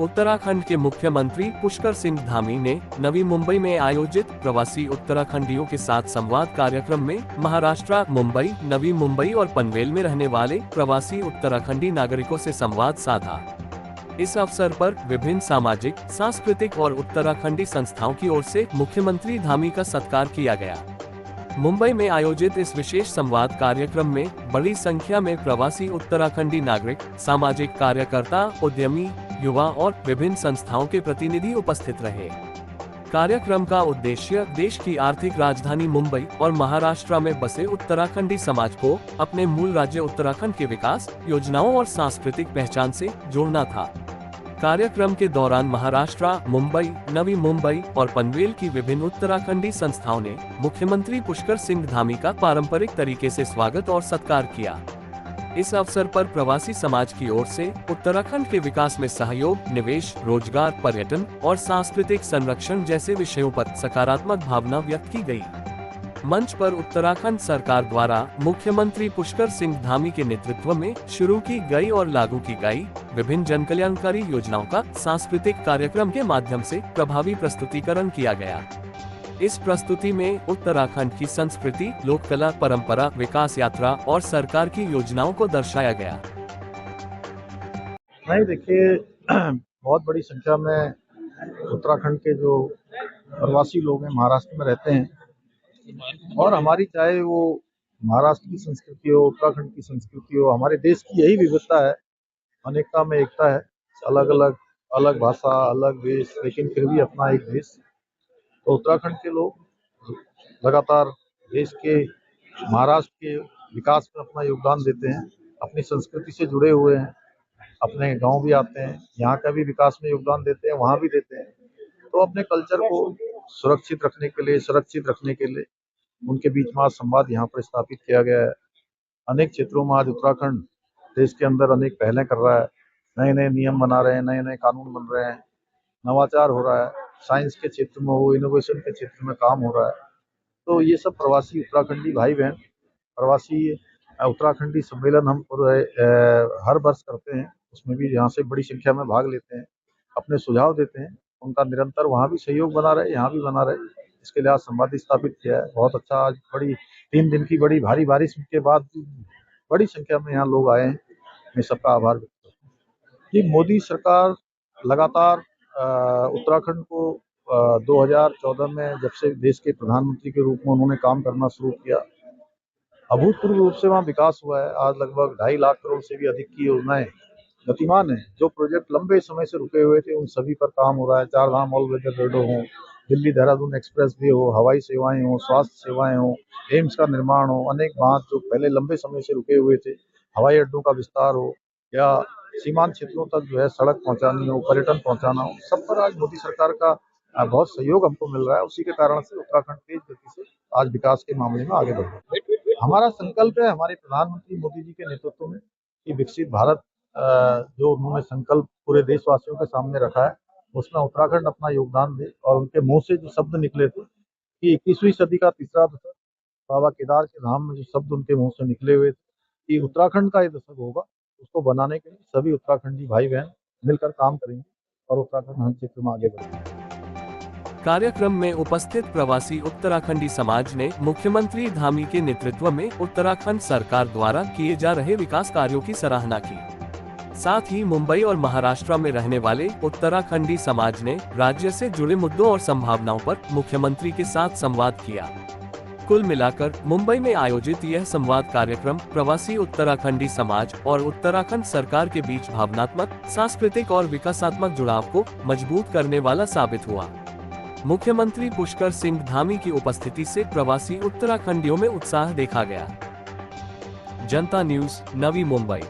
उत्तराखंड के मुख्यमंत्री पुष्कर सिंह धामी ने नवी मुंबई में आयोजित प्रवासी उत्तराखंडियों के साथ संवाद कार्यक्रम में महाराष्ट्र, मुंबई, नवी मुंबई और पनवेल में रहने वाले प्रवासी उत्तराखंडी नागरिकों से संवाद साधा। इस अवसर पर विभिन्न सामाजिक, सांस्कृतिक और उत्तराखंडी संस्थाओं की ओर से मुख्यमंत्री धामी का सत्कार किया गया। मुंबई में आयोजित इस विशेष संवाद कार्यक्रम में बड़ी संख्या में प्रवासी उत्तराखंडी नागरिक, सामाजिक कार्यकर्ता, उद्यमी, युवा और विभिन्न संस्थाओं के प्रतिनिधि उपस्थित रहे। कार्यक्रम का उद्देश्य देश की आर्थिक राजधानी मुंबई और महाराष्ट्र में बसे उत्तराखंडी समाज को अपने मूल राज्य उत्तराखंड के विकास, योजनाओं और सांस्कृतिक पहचान से जोड़ना था। कार्यक्रम के दौरान महाराष्ट्र, मुंबई, नवी मुंबई और पनवेल की विभिन्न उत्तराखंडी संस्थाओं ने मुख्यमंत्री पुष्कर सिंह धामी का पारंपरिक तरीके से स्वागत और सत्कार किया। इस अवसर पर प्रवासी समाज की ओर से उत्तराखंड के विकास में सहयोग, निवेश, रोजगार, पर्यटन और सांस्कृतिक संरक्षण जैसे विषयों पर सकारात्मक भावना व्यक्त की गई। मंच पर उत्तराखंड सरकार द्वारा मुख्यमंत्री पुष्कर सिंह धामी के नेतृत्व में शुरू की गई और लागू की गई विभिन्न जनकल्याणकारी योजनाओं का सांस्कृतिक कार्यक्रम के माध्यम से प्रभावी प्रस्तुतिकरण किया गया। इस प्रस्तुति में उत्तराखंड की संस्कृति, लोक कला, परंपरा, विकास यात्रा और सरकार की योजनाओं को दर्शाया गया। नहीं, देखिए बहुत बड़ी संख्या में उत्तराखंड के जो प्रवासी लोग हैं महाराष्ट्र में रहते हैं, और हमारी चाहे वो महाराष्ट्र की संस्कृति हो, उत्तराखंड की संस्कृति हो, हमारे देश की यही विविधता है, अनेकता में एकता है। अलग भाषा, अलग देश, लेकिन फिर भी अपना एक देश। तो उत्तराखंड के लोग लगातार देश के, महाराष्ट्र के विकास में अपना योगदान देते हैं, अपनी संस्कृति से जुड़े हुए हैं, अपने गांव भी आते हैं, यहाँ का भी विकास में योगदान देते हैं, वहाँ भी देते हैं। तो अपने कल्चर को सुरक्षित रखने के लिए उनके बीच में आज संवाद यहाँ पर स्थापित किया गया है। अनेक क्षेत्रों में आज उत्तराखंड देश के अंदर अनेक पहलें कर रहा है, नए नए नियम बना रहे हैं, नए नए कानून बन रहे हैं, नवाचार हो रहा है, साइंस के क्षेत्र में हो, इनोवेशन के क्षेत्र में काम हो रहा है। तो ये सब प्रवासी उत्तराखंडी भाई बहन, प्रवासी उत्तराखंडी सम्मेलन हम हर वर्ष करते हैं, उसमें भी यहाँ से बड़ी संख्या में भाग लेते हैं, अपने सुझाव देते हैं। उनका निरंतर वहाँ भी सहयोग बना रहे, यहाँ भी बना रहे, इसके लिए आज संवाद स्थापित किया है। बहुत अच्छा, आज 3 दिन की बड़ी भारी बारिश के बाद बड़ी संख्या में यहाँ लोग आए हैं। मैं सबका आभार व्यक्त करता हूँ। ये मोदी सरकार लगातार उत्तराखंड को 2014 में जब से देश के प्रधानमंत्री के रूप में उन्होंने काम करना शुरू किया, अभूतपूर्व रूप से वहाँ विकास हुआ है। आज लगभग 2.5 लाख करोड़ से भी अधिक की योजनाएं गतिमान है। जो प्रोजेक्ट लंबे समय से रुके हुए थे, उन सभी पर काम हो रहा है। 4 धाम ऑल वेदर रेडो हो, दिल्ली देहरादून एक्सप्रेस वे हो, हवाई सेवाएं हो, स्वास्थ्य सेवाएं हो, एम्स का निर्माण हो, अनेक बात जो पहले लंबे समय से रुके हुए थे, हवाई अड्डों का विस्तार हो या सीमांत क्षेत्रों तक जो है सड़क पहुंचानी हो, पर्यटन पहुंचाना हो, सब पर आज मोदी सरकार का बहुत सहयोग हमको मिल रहा है। उसी के कारण से उत्तराखंड तेज गति से आज विकास के मामले में आगे बढ़ रहा है। हमारा संकल्प है, हमारे प्रधानमंत्री मोदी जी के नेतृत्व में, कि विकसित भारत जो उन्होंने संकल्प पूरे देशवासियों के सामने रखा है, उसमें उत्तराखंड अपना योगदान दे। और उनके मुंह से जो शब्द निकले थे कि 21वीं सदी का तीसरा दशक, बाबा केदार के धाम में जो शब्द उनके मुंह से निकले हुए थे कि उत्तराखंड का ये दशक होगा, उसको बनाने के लिए सभी उत्तराखंडी भाई बहन मिलकर काम करेंगे और उत्तराखंड हर क्षेत्र में आगे बढ़ेंगे। कार्यक्रम में उपस्थित प्रवासी उत्तराखंडी समाज ने मुख्यमंत्री धामी के नेतृत्व में उत्तराखंड सरकार द्वारा किए जा रहे विकास कार्यों की सराहना की। साथ ही मुंबई और महाराष्ट्र में रहने वाले उत्तराखंडी समाज ने राज्य से जुड़े मुद्दों और संभावनाओं पर मुख्यमंत्री के साथ संवाद किया। कुल मिलाकर मुंबई में आयोजित यह संवाद कार्यक्रम प्रवासी उत्तराखंडी समाज और उत्तराखंड सरकार के बीच भावनात्मक, सांस्कृतिक और विकासात्मक जुड़ाव को मजबूत करने वाला साबित हुआ। मुख्यमंत्री पुष्कर सिंह धामी की उपस्थिति से प्रवासी उत्तराखंडियों में उत्साह देखा गया। जनता न्यूज़, नवी मुंबई।